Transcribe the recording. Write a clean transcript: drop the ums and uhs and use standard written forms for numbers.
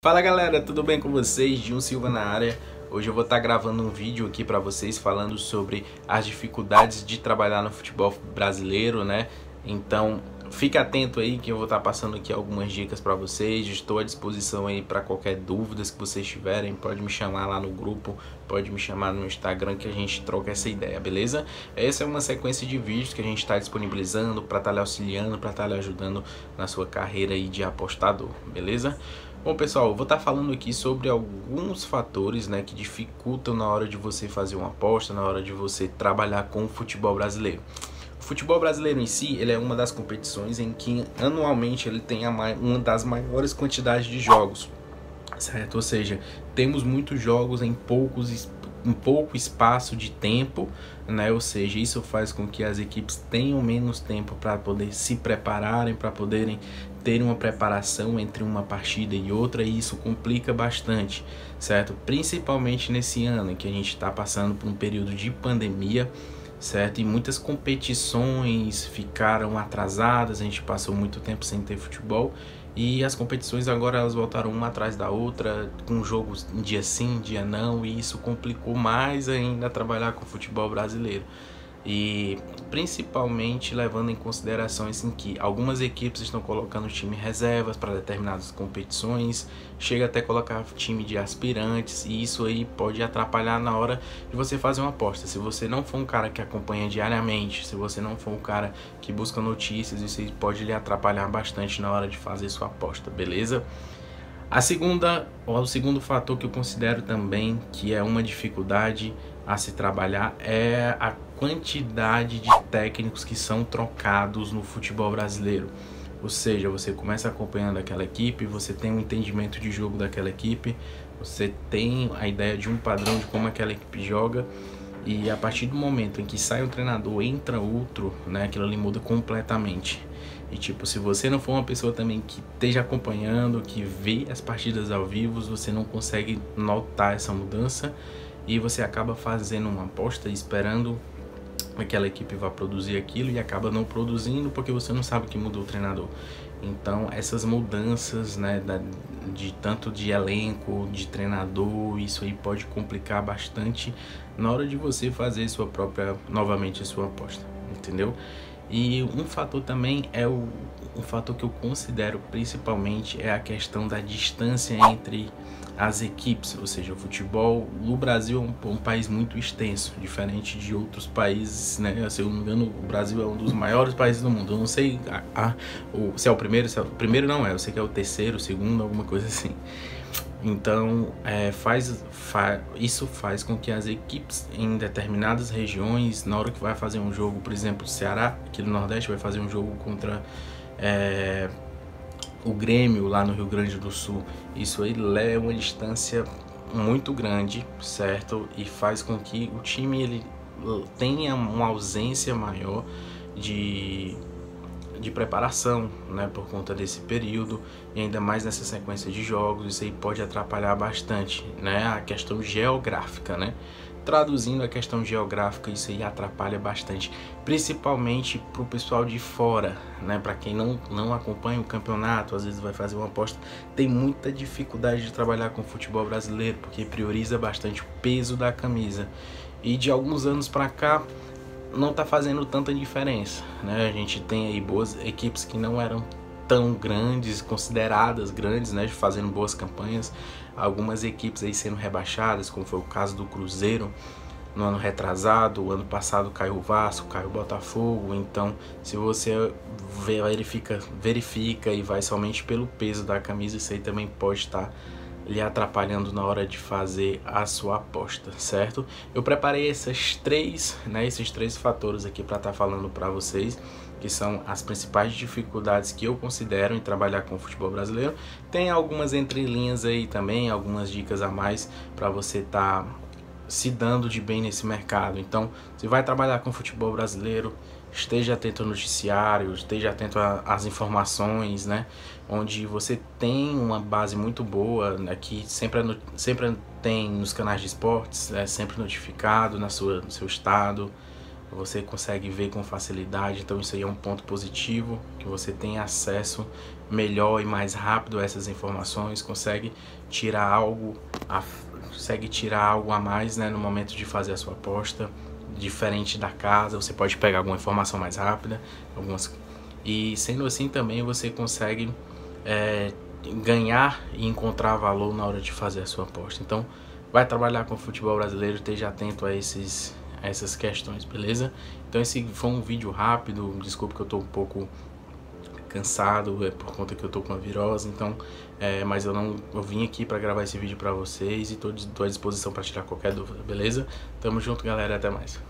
Fala galera, tudo bem com vocês? Gil Silva na área. Hoje eu vou estar gravando um vídeo aqui para vocês falando sobre as dificuldades de trabalhar no futebol brasileiro, né? Então fique atento aí que eu vou estar passando aqui algumas dicas para vocês. Estou à disposição aí para qualquer dúvida que vocês tiverem. Pode me chamar lá no grupo, pode me chamar no Instagram que a gente troca essa ideia, beleza? Essa é uma sequência de vídeos que a gente está disponibilizando para estar lhe auxiliando, para estar lhe ajudando na sua carreira aí de apostador, beleza? Bom pessoal, eu vou estar falando aqui sobre alguns fatores, né, que dificultam na hora de você fazer uma aposta, na hora de você trabalhar com o futebol brasileiro. O futebol brasileiro em si, ele é uma das competições em que anualmente ele tem uma das maiores quantidades de jogos, certo? Ou seja, temos muitos jogos em pouco espaço de tempo, né? Ou seja, isso faz com que as equipes tenham menos tempo para poder se prepararem, para poderem ter uma preparação entre uma partida e outra, e isso complica bastante, certo? Principalmente nesse ano em que a gente está passando por um período de pandemia, certo? E muitas competições ficaram atrasadas, a gente passou muito tempo sem ter futebol e as competições agora elas voltaram uma atrás da outra, com jogos dia sim, dia não, e isso complicou mais ainda trabalhar com o futebol brasileiro. E principalmente levando em consideração assim, que algumas equipes estão colocando time reservas para determinadas competições, chega até colocar time de aspirantes, e isso aí pode atrapalhar na hora de você fazer uma aposta. Se você não for um cara que acompanha diariamente, se você não for um cara que busca notícias, isso aí pode lhe atrapalhar bastante na hora de fazer sua aposta, beleza? O segundo fator que eu considero também que é uma dificuldade a se trabalhar é a quantidade de técnicos que são trocados no futebol brasileiro. Ou seja, você começa acompanhando aquela equipe, você tem um entendimento de jogo daquela equipe, você tem a ideia de um padrão de como aquela equipe joga, e a partir do momento em que sai um treinador, entra outro, né, aquilo ali muda completamente. E tipo, se você não for uma pessoa também que esteja acompanhando, que vê as partidas ao vivo, você não consegue notar essa mudança e você acaba fazendo uma aposta esperando aquela equipe vá produzir aquilo e acaba não produzindo porque você não sabe que mudou o treinador. Então essas mudanças, né, de tanto de elenco, de treinador, isso aí pode complicar bastante na hora de você fazer novamente a sua aposta, entendeu? E um fator também um fator que eu considero principalmente é a questão da distância entre as equipes, ou seja, o futebol no Brasil é um país muito extenso, diferente de outros países, né? Se eu não me engano, o Brasil é um dos maiores países do mundo. Eu não sei se é o primeiro, não é, eu sei que é o terceiro, o segundo, alguma coisa assim. Então, isso faz com que as equipes em determinadas regiões, na hora que vai fazer um jogo, por exemplo, o Ceará, aqui no Nordeste, vai fazer um jogo contra o Grêmio lá no Rio Grande do Sul, isso aí leva uma distância muito grande, certo? E faz com que o time ele tenha uma ausência maior de preparação, né, por conta desse período, e ainda mais nessa sequência de jogos, isso aí pode atrapalhar bastante, né, a questão geográfica, né? Traduzindo a questão geográfica, isso aí atrapalha bastante, principalmente para o pessoal de fora, né? Para quem não acompanha o campeonato, às vezes vai fazer uma aposta, tem muita dificuldade de trabalhar com o futebol brasileiro, porque prioriza bastante o peso da camisa, e de alguns anos para cá não tá fazendo tanta diferença, né? A gente tem aí boas equipes que não eram tão grandes, consideradas grandes, né, fazendo boas campanhas, algumas equipes aí sendo rebaixadas, como foi o caso do Cruzeiro no ano retrasado, o ano passado caiu o Vasco, caiu o Botafogo. Então, se você verifica e vai somente pelo peso da camisa, isso aí também pode estar lhe atrapalhando na hora de fazer a sua aposta, certo? Eu preparei esses três fatores aqui para estar falando para vocês, que são as principais dificuldades que eu considero em trabalhar com o futebol brasileiro. Tem algumas entrelinhas aí também, algumas dicas a mais para você estar se dando de bem nesse mercado. Então, se vai trabalhar com o futebol brasileiro, esteja atento ao noticiário, esteja atento às informações, né? Onde você tem uma base muito boa, né? Que sempre tem nos canais de esportes, sempre notificado no seu estado, você consegue ver com facilidade, então isso aí é um ponto positivo, que você tem acesso melhor e mais rápido a essas informações, consegue tirar algo a mais, né, no momento de fazer a sua aposta, diferente da casa, você pode pegar alguma informação mais rápida, e sendo assim também você consegue ganhar e encontrar valor na hora de fazer a sua aposta. Então, vai trabalhar com o futebol brasileiro, esteja atento a essas questões, beleza? Então esse foi um vídeo rápido, desculpa que eu tô um pouco cansado, por conta que eu tô com a virose, então, mas eu vim aqui para gravar esse vídeo para vocês e tô à disposição para tirar qualquer dúvida, beleza? Tamo junto, galera, até mais.